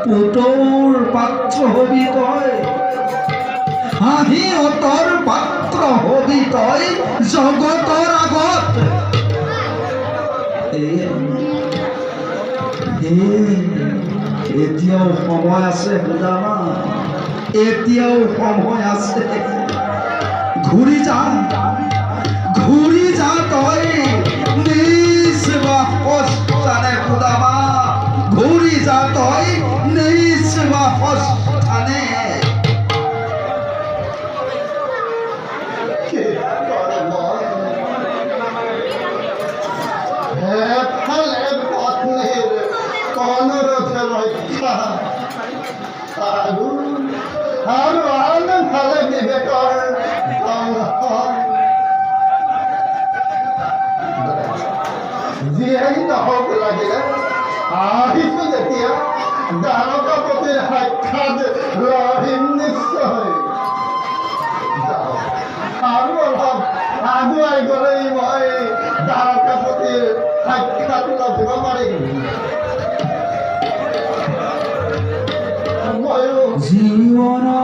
পুতৰ পাত্ৰ হবি তই, হাঁহিহঁতৰ পাত্ৰ হবি তই জগতৰ আগত। এতিয়াও সময় আছে বুজামা, এতিয়াও সময় আছে। ঘূৰি যা তই নিজ বাসস্থানে বুজামা, ঘূৰি যা তই নিজ বাসস্থানে। আৰু আনফালে বিবেকৰ যিয়েই নহওক লাগিলে আহিছো যেতিয়া দ্বাৰকাপতিৰ সাক্ষাৎ লভিম নিশ্চয়। আৰু অলপ আগুৱাই গ'লেই মই দ্বাৰকাপতিৰ সাক্ষাৎ লভিব পাৰিম। জীৱনৰ